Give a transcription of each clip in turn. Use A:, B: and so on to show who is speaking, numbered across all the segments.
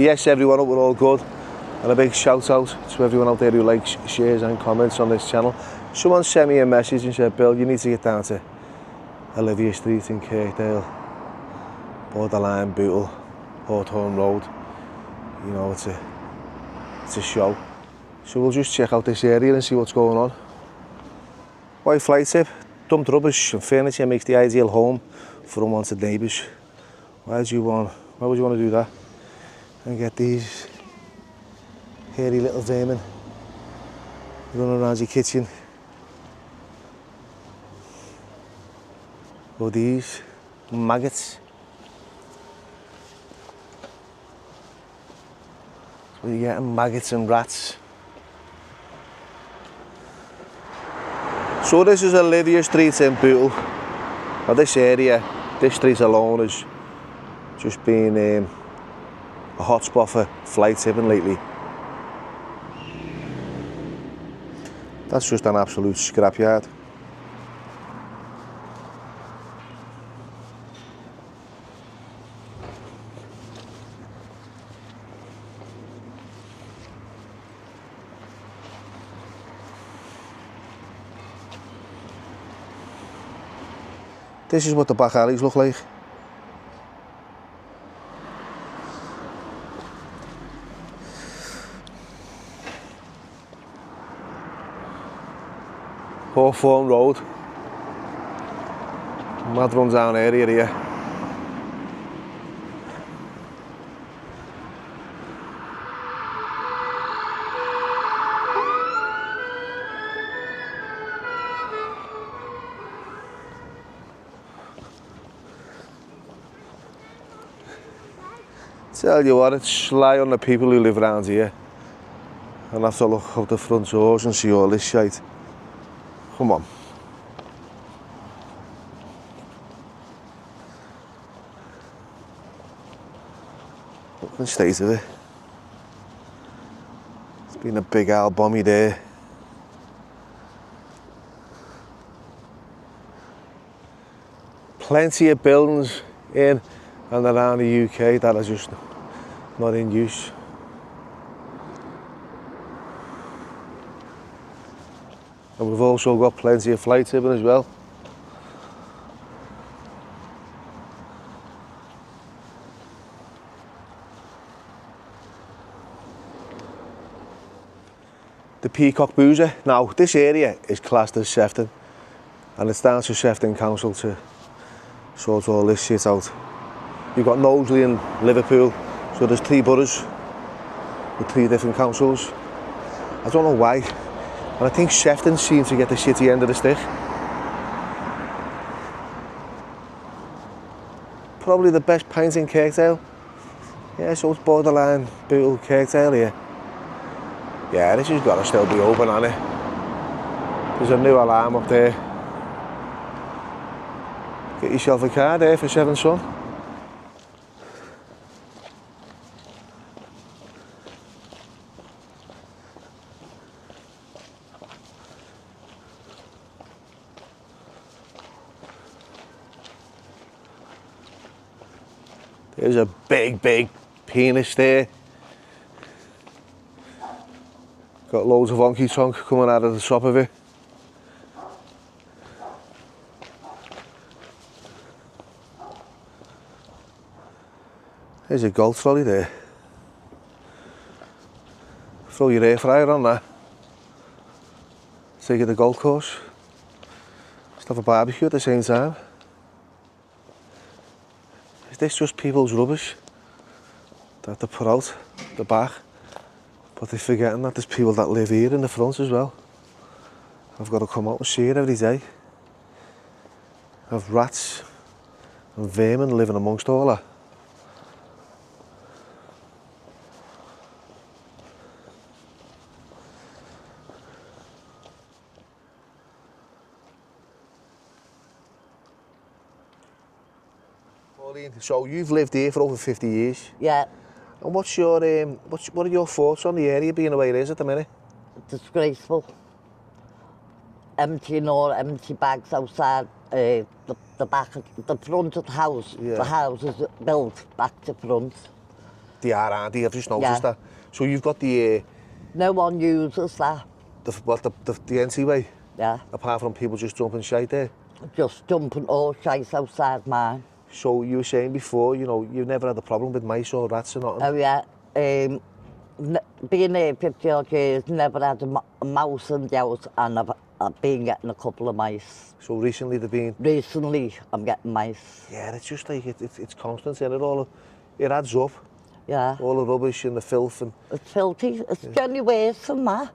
A: yes, everyone, hope we're all good. And a big shout out to everyone out there who likes, shares and comments on this channel. Someone sent me a message and said, Bill, you need to get down to Olivia Street in Kirkdale, borderline Bootle, Hawthorne Road. You know, it's a show. So we'll just check out this area and see what's going on. White fly tip, dumped rubbish and furniture makes the ideal home for unwanted neighbours. Why would you want to do that? And get these hairy little vermin running around your kitchen. Or these maggots. So you're getting maggots and rats. So this is Olivia Street in Bootle. Now this area, this street alone has just been a hotspot for fly tipping lately. That's just an absolute scrapyard. This is what the back alleys look like. Hawthorne Road. Mad run down area here. Tell you what, it's sly on the people who live around here and have to look out the front doors and see all this shite. Come on. Look at the state of it. It's been a big old bommy there. Plenty of buildings in and around the UK that are just not in use. And we've also got plenty of fly tipping as well. The Peacock Boozer. Now this area is classed as Sefton and it's down to Sefton Council to sort all this shit out. You've got Knowsley and Liverpool, so there's 3 boroughs with 3 different councils. I don't know why, and I think Sefton seems to get the shitty end of the stick. Probably the best pint in Kirkdale. Yeah, so it's borderline Bootle, Kirkdale here. Yeah, this has got to still be open, hasn't it? There's a new alarm up there. Get yourself a car there for 7 son. There's a big penis there. Got loads of honky tonk coming out of the top of it. There's a golf trolley there. Throw your air fryer on that. Take you to the golf course. Just have a barbecue at the same time. Is this just people's rubbish that they put out the back? But they're forgetting that there's people that live here in the front as well. I've got to come out and see it every day. I've rats and vermin living amongst all that. So you've lived here for over 50 years?
B: Yeah.
A: And what's your what are your thoughts on the area being the way it is at the minute?
B: Disgraceful. Empty bags outside the back, the front of the house. Yeah. The house is built back to front.
A: They are, aren't they? I've just noticed
B: Yeah.
A: that. So you've got the
B: No one uses that.
A: the entryway,
B: Yeah.
A: apart from people just dumping shite there.
B: Just dumping all shite outside mine.
A: So you were saying before, you know, you've never had a problem with mice or rats or nothing.
B: Oh yeah. Being here 50 odd years, never had a mouse in the house, and I've been getting a couple of mice.
A: So recently they've been.
B: Recently, I'm getting mice.
A: Yeah, it's just like it's constant, isn't it? It adds up.
B: Yeah.
A: All the rubbish and the filth and.
B: It's filthy. It's generally worse than that.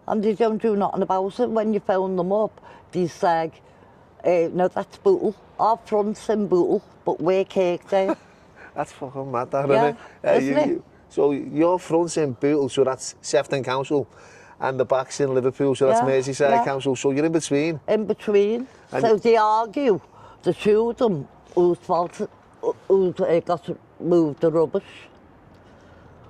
B: And they don't do nothing about it. When you phone them up, they say, no, that's bootle. Our front's in bootle, but we're caked out.
A: That's fucking mad, that,
B: Yeah,
A: isn't it?
B: isn't it?
A: So your front's in Bootle, so that's Sefton Council, and the back's in Liverpool, so that's
B: Yeah,
A: Merseyside
B: yeah.
A: Council. So you're in between.
B: In between.
A: And
B: So they argue, the two of them, who's got to move the rubbish.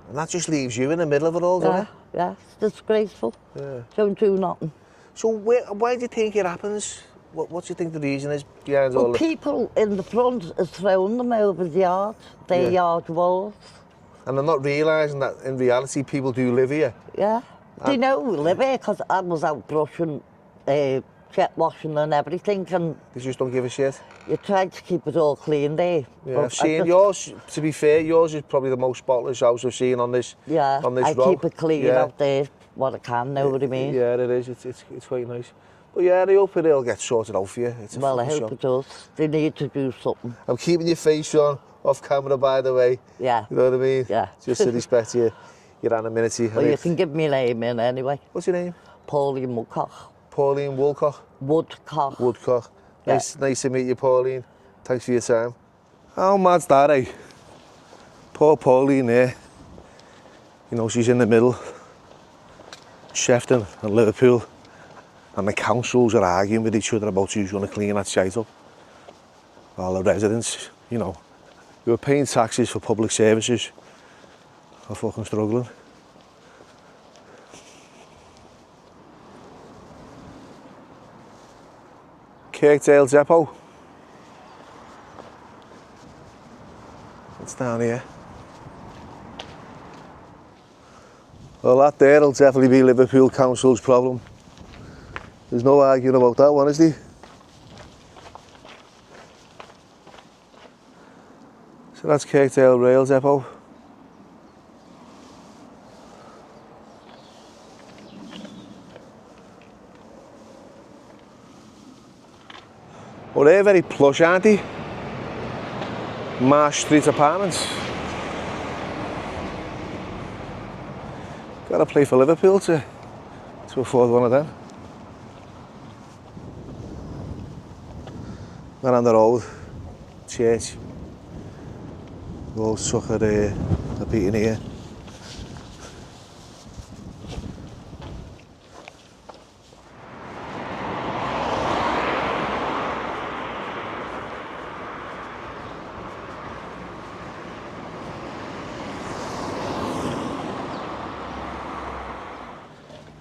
A: And that just leaves you in the middle of it all, doesn't
B: Yeah, it's disgraceful.
A: Yeah.
B: Don't do nothing.
A: So why do you think it happens? What do you think the reason is behind all
B: Well,
A: the...
B: people in the front are throwing them over the yard, their yard walls.
A: And they're not realising that in reality people do live here.
B: Yeah. They know we live here because I was out brushing, jet washing and everything, and
A: They just don't give a shit.
B: you try to keep it all clean there.
A: Yeah,
B: But
A: I've seen
B: just-
A: yours, to be fair, yours is probably the most spotless house I've seen on this
B: Yeah,
A: on this
B: I
A: road.
B: keep it clean
A: Yeah.
B: out there, what I can, know what I mean?
A: Yeah, it is. It's quite nice. But yeah, I hope it'll get sorted out for you. It's a
B: Well, I
A: fucking
B: hope
A: shame.
B: it does. They need to do something.
A: I'm keeping your face on off camera, by the way.
B: Yeah.
A: You know what I mean?
B: Yeah.
A: Just to respect your anonymity.
B: Well, you can give me a name in anyway.
A: What's your name?
B: Pauline Woodcock.
A: Pauline Woolcock.
B: Woodcock.
A: Woodcock.
B: Yeah.
A: Nice to meet you, Pauline. Thanks for your time. How mad's that, eh? Poor Pauline there. You know, she's in the middle. Sefton and Liverpool. And the councils are arguing with each other about who's going to clean that shite up. All the residents, you know, who are paying taxes for public services are fucking struggling. Kirkdale Depot. It's down here. Well, that there'll definitely be Liverpool Council's problem. There's no arguing about that one, is there? So that's Kirkdale Rail Depot. Well, they're very plush, aren't they? Marsh Street Apartments. Gotta play for Liverpool to afford one of them. Then on the road, church. All sucker a beating here.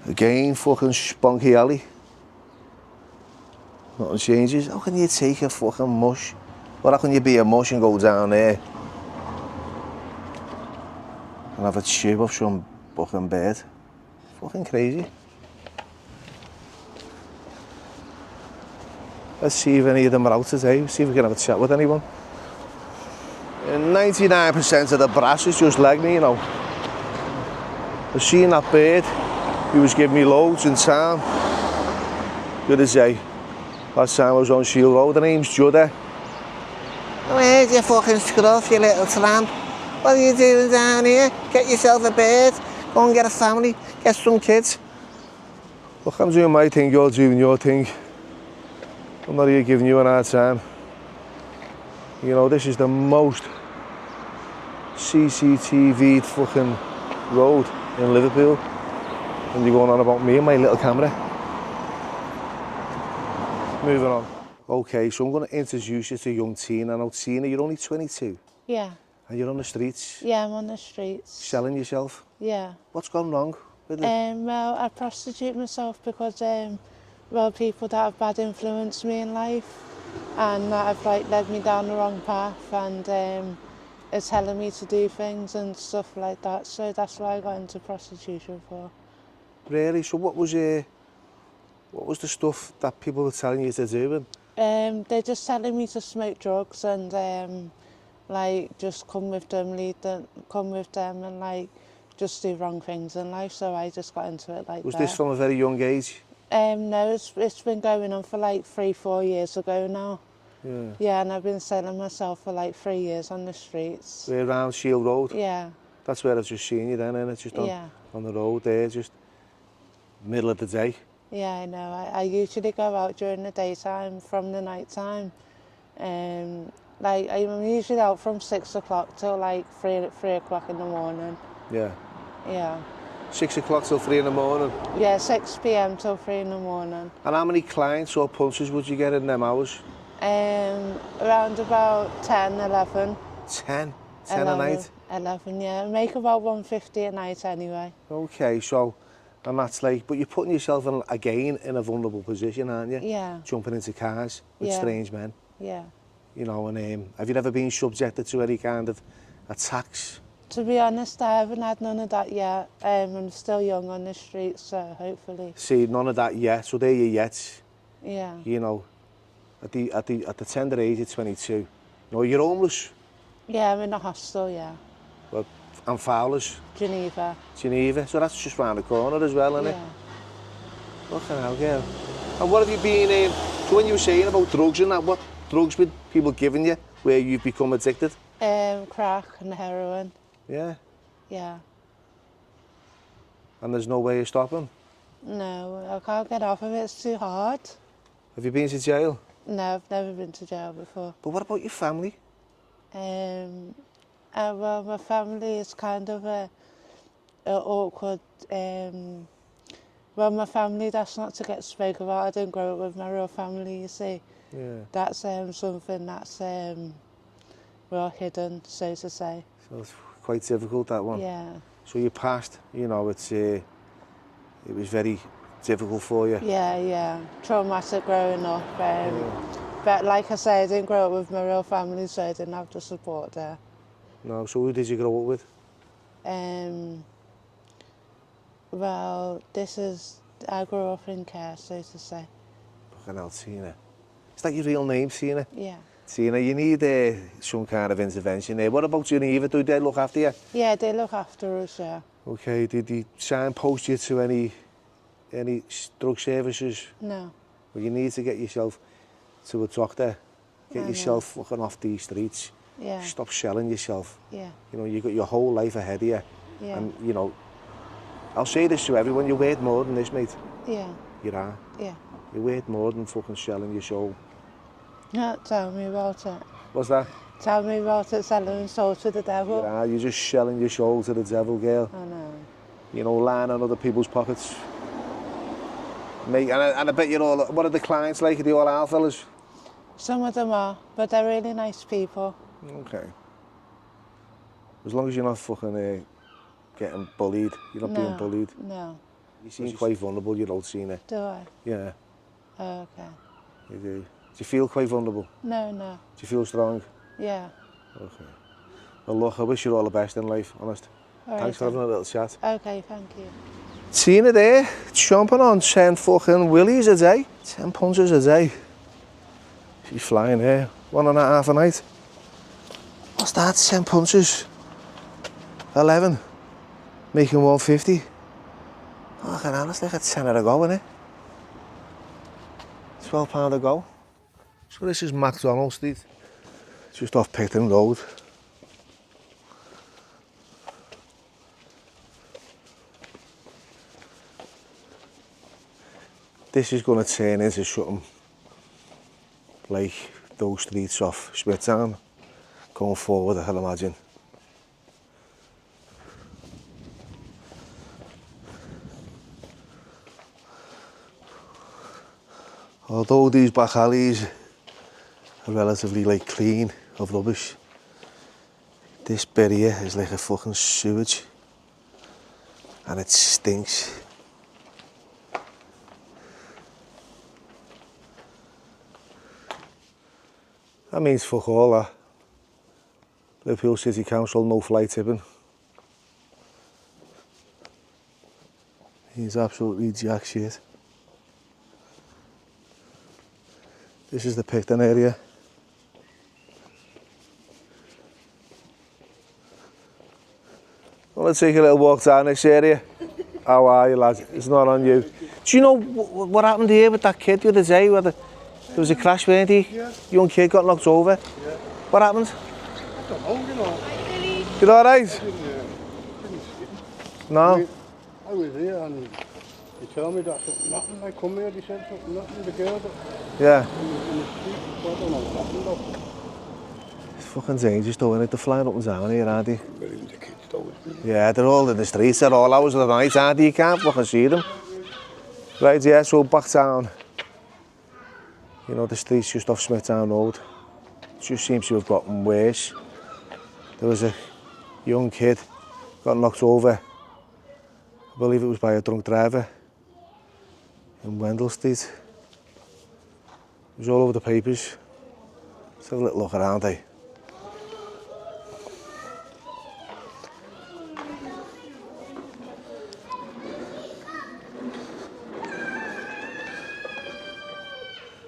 A: Again, fucking spunky alley. Nothing changes. How can you take a fucking mush? Or how can you be a mush and go down there and have a chip off some fucking bed? Fucking crazy. Let's see if any of them are out today. See if we can have a chat with anyone. And 99% of the brass is just like me, you know. I've seen that bird. He was giving me loads in town. The other day. Last time I was on Shield Road, the name's Judder. Where's your fucking scruff, you little tramp? What are you doing down here? Get yourself a bird. Go and get a family. Get some kids. Look, I'm doing my thing, you're doing your thing. I'm not here giving you an hard time. You know, this is the most CCTV'd fucking road in Liverpool. And you're going on about me and my little camera. Moving on. Okay, so I'm going to introduce you to a young teen. I know, Tina, you're only 22.
C: Yeah.
A: And you're on the streets.
C: Yeah, I'm on the streets.
A: Selling yourself.
C: Yeah.
A: What's gone wrong with it?
C: Well, I prostitute myself because, well, people that have bad influenced me in life and that have, like, led me down the wrong path and are telling me to do things and stuff like that. So that's why I got into prostitution for.
A: Really? So what was the stuff that people were telling you to do?
C: They're just telling me to smoke drugs and like just come with them, come with them and like just do wrong things in life. So I just got into it like
A: Was
C: that.
A: this from a very young age?
C: No, it's been going on for like 3-4 years ago now.
A: Yeah.
C: Yeah, and I've been selling myself for like 3 years on the streets.
A: We're around Shield Road?
C: Yeah.
A: That's where I've just seen you then, and it's just on the road there, just middle of the day.
C: Yeah, I know. I usually go out during the daytime from the night time. Like I'm usually out from 6 o'clock till like 3 o'clock in the morning.
A: Yeah.
C: Yeah.
A: 6 o'clock till 3 in the morning.
C: Yeah, 6 p.m. till 3 in the morning.
A: And how many clients or punches would you get in them hours?
C: Around about 10, 11.
A: 10? 10
C: 11,
A: a night?
C: 11, yeah. I make about 150 a night anyway.
A: Okay, so, and that's like, but you're putting yourself in, again in a vulnerable position, aren't you?
C: Yeah.
A: Jumping into cars with strange men.
C: Yeah.
A: You know, and have you ever been subjected to any kind of attacks?
C: To be honest, I haven't had none of that yet. I'm still young on the streets, so hopefully.
A: See, none of that yet, so there you yet.
C: Yeah.
A: You know, at the tender age of 22, you know, you're homeless.
C: Yeah, I'm in a hostel, yeah.
A: Well, and Fowlers.
C: Geneva.
A: Geneva, so that's just round the corner as well, isn't it?
C: Yeah.
A: Fucking hell, girl. And what have you been in? So when you were saying about drugs and that, what drugs were people giving you where you've become addicted?
C: Crack and heroin.
A: Yeah.
C: Yeah.
A: And there's no way of stopping?
C: No, I can't get off of it, it's too hard.
A: Have you been to jail?
C: No, I've never been to jail before.
A: But what about your family?
C: Well, my family is kind of a awkward. Well, my family, that's not to get spoke about. I didn't grow up with my real family, you see.
A: Yeah.
C: That's something that's well hidden, so to say.
A: So it's quite difficult, that one.
C: Yeah.
A: So your past, you know, it was very difficult for you.
C: Yeah, yeah. Traumatic growing up. But like I say, I didn't grow up with my real family, so I didn't have the support there.
A: No, so who did you grow up with?
C: Well, I grew up in care, so to say.
A: Fucking hell, Tina. Is that your real name, Tina?
C: Yeah.
A: Tina, you need some kind of intervention there. What about Geneva? Do they look after you?
C: Yeah, they look after us, yeah.
A: Okay, did they signpost you to any drug services?
C: No.
A: Well, you need to get yourself to a doctor. Get yourself fucking off these streets.
C: Yeah.
A: Stop selling yourself.
C: Yeah.
A: You know, you've got your whole life ahead of you.
C: Yeah.
A: And, you know, I'll say this to everyone, you're worth more than this, mate.
C: Yeah.
A: You are.
C: Yeah.
A: You're worth more than fucking selling your soul.
C: No, tell me about it.
A: What's that?
C: Tell me about it, selling soul to the devil.
A: You are. You're just selling your soul to the devil, girl.
C: I know.
A: You know, lying on other people's pockets. Mate, and I bet you're all... What are the clients like? Are they all our fellas?
C: Some of them are, but they're really nice people.
A: Okay. As long as you're not fucking getting bullied. You're not being bullied.
C: No.
A: You seem quite vulnerable, you don't seem it.
C: Do I?
A: Yeah,
C: Oh, okay.
A: you do. Do you feel quite vulnerable?
C: No, no.
A: Do you feel strong?
C: Yeah.
A: Okay. Well, look, I wish you all the best in life, honest.
C: All
A: Thanks for
C: right,
A: having a little chat.
C: Okay, thank you.
A: Tina there, chomping on 10 fucking willies a day. 10 punches a day. She's flying there. 1.5 a night. What's that? 10 punches. 11. Making 150. Oh, can I like a tenner a go, innit? £12 a go. So this is McDonald Street. Just off Picton Road. This is going to turn into something like those streets off Smithtown going forward, I can imagine. Although these back alleys are relatively like clean of rubbish, this bit here is like a fucking sewage and it stinks. That means fuck all, that. Liverpool City Council, no fly tipping. He's absolutely jack shit. This is the picton area. Well, let's take a little walk down this area. How are you, lad? It's not on you. Do you know what happened here with that kid the other day? There was a crash, weren't he?
D: Yeah.
A: Young kid got knocked over.
D: Yeah.
A: What happened?
D: I don't know, you know.
A: You alright?
D: Didn't see it.
A: No?
D: I was here and he told me that something happened. I come here, he said something happened. The girl got
A: Yeah.
D: in the street. So I don't know what happened though.
A: It's fucking dangerous though, isn't it? They're flying up and down here, aren't they?
D: But even the kids though, isn't it?
A: Yeah, they're all in the streets at all hours of the night, aren't they? You can't fucking see them. Right, yeah, so back down. You know, the streets just off Smithtown Road. It just seems to have gotten worse. There was a young kid got knocked over. I believe it was by a drunk driver in Wendell Street. It was all over the papers. Let's have a little look around, eh?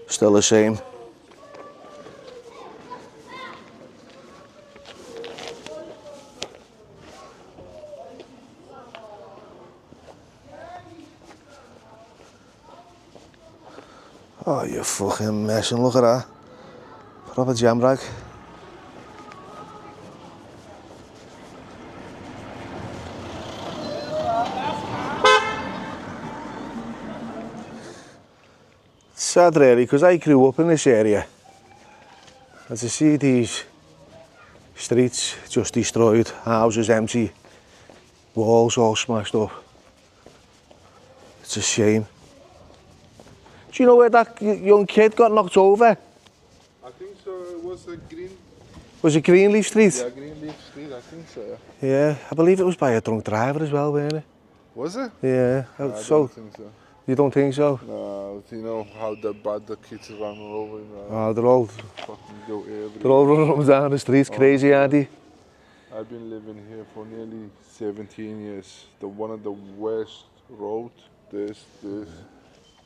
A: Still the same. Oh, you fucking mess, and look at that. Proper jam rag. Sad really, because I grew up in this area. And to see these streets just destroyed, houses empty, walls all smashed up. It's a shame. Do you know where that young kid got knocked over?
E: I think so. It was a green.
A: Was it Greenleaf Street?
E: Yeah, Greenleaf Street. I think so. Yeah.
A: Yeah, I believe it was by a drunk driver as well, wasn't it?
E: Was it?
A: Yeah.
E: I
A: So
E: don't think so.
A: you don't think so?
E: No, you know how bad the kids run all over. You know,
A: Oh, they're all
E: fucking go
A: running up and down the streets, crazy, aren't they?
E: I've been living here for nearly 17 years. One of the worst roads. This, and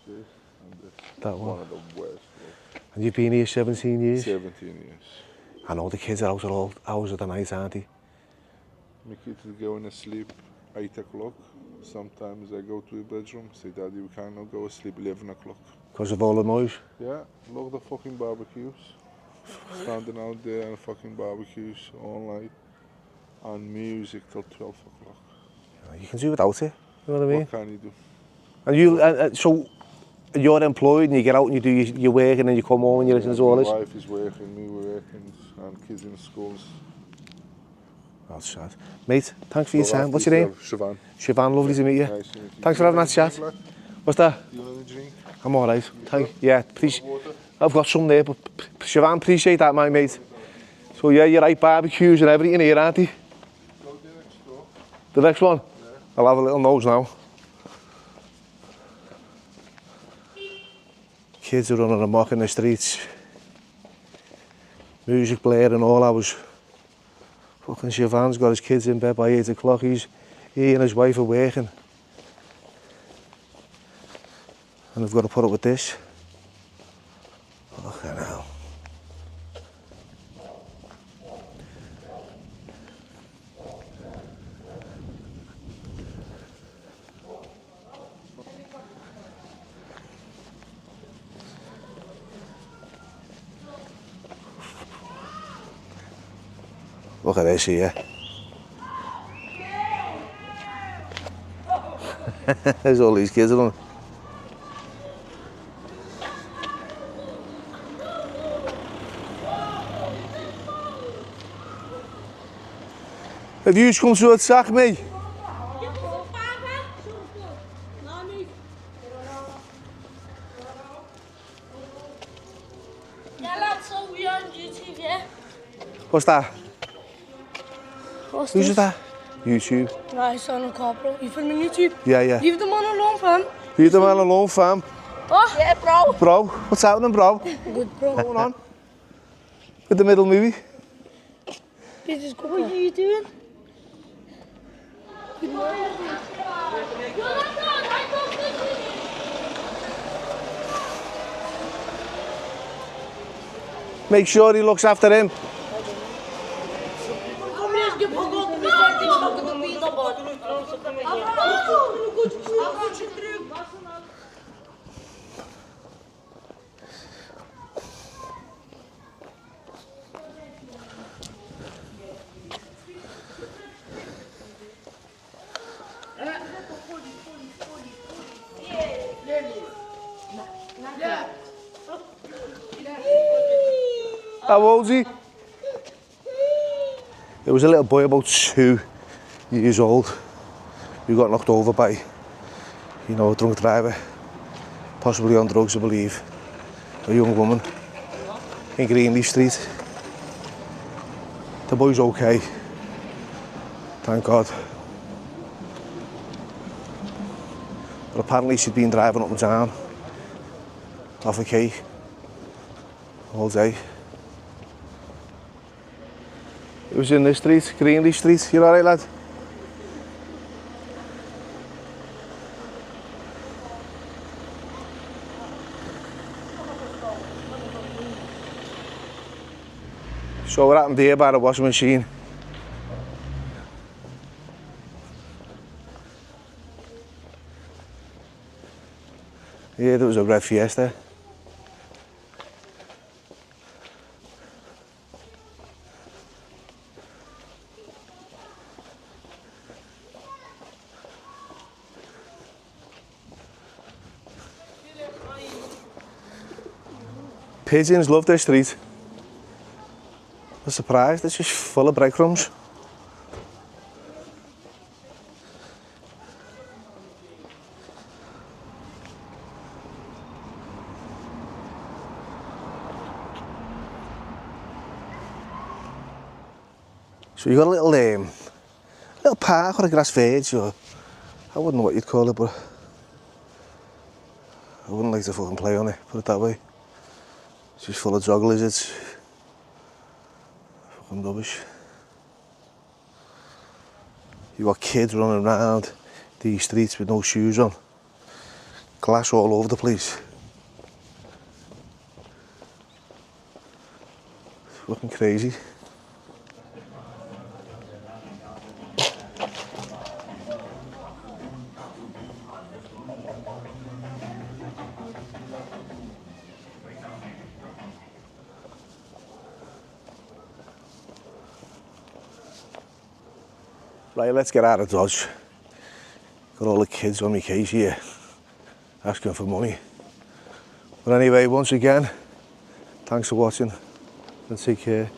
E: this.
A: That one.
E: One of the worst roads.
A: And you've been here 17 years?
E: 17 years.
A: I know the kids are out at all hours of the night, aren't they?
E: My kids are going to sleep 8 o'clock. Sometimes I go to the bedroom, say, Daddy, we cannot go to sleep 11 o'clock.
A: Because of all the noise?
E: Yeah, look the fucking barbecues. Standing out there and fucking barbecues all night. And music till 12 o'clock.
A: You can do without it, you know what I mean?
E: What can you do?
A: And you, so you're employed and you get out and you do your work and then you come home and you listen to all this?
E: My wife is working, me working, and kids in schools.
A: That's sad. Mate, thanks for your time. What's your name?
E: Siobhan.
A: Siobhan, lovely to meet you.
E: Nice to meet you.
A: Thanks for having that chat. What's that?
E: Do you want a drink?
A: I'm alright. Yeah, I've got some there, but Siobhan, appreciate that, my mate. So yeah, you're right, barbecues and everything here, aren't you?
E: Go to the next door.
A: The next one?
E: Yeah.
A: I'll have a little nose now. Kids are running amok in the streets. Music blaring all hours. Fucking Siobhan's got his kids in bed by 8 o'clock. He and his wife are working. And I've got to put up with this. Fucking hell. Look at this here. There's all these kids on. Have you come to attack me? What's that?
F: What's
A: Who's
F: this?
A: that? YouTube.
F: Right, son of Corporal. You filming YouTube?
A: Yeah, yeah.
F: Leave the man alone, fam.
A: Leave the man alone, fam.
F: Oh? Yeah, bro.
A: Bro, what's happening, bro?
F: Good, bro.
A: What's going on? With the middle movie?
F: Business cooker.
B: What are you doing?
A: Make sure he looks after him. How old's he? It was a little boy about 2 years old who got knocked over by, you know, a drunk driver, possibly on drugs, I believe, a young woman in Greenleaf Street. The boy's okay, thank God. But apparently she'd been driving up and down off a key all day. It was in this street, Greenleaf Street. You alright, lad? So what happened here by the washing machine? Yeah, there was a red Fiesta. Pigeons love this street. I'm surprised, it's just full of breadcrumbs. So you got a little park or a grass verge, or I wouldn't know what you'd call it, but I wouldn't like to fucking play on it, put it that way. It's just full of dog lizards. Fucking rubbish. You got kids running around these streets with no shoes on. Glass all over the place. It's fucking crazy. Right, let's get out of Dodge. Got all the kids on my case here, asking for money. But anyway, once again, thanks for watching and take care.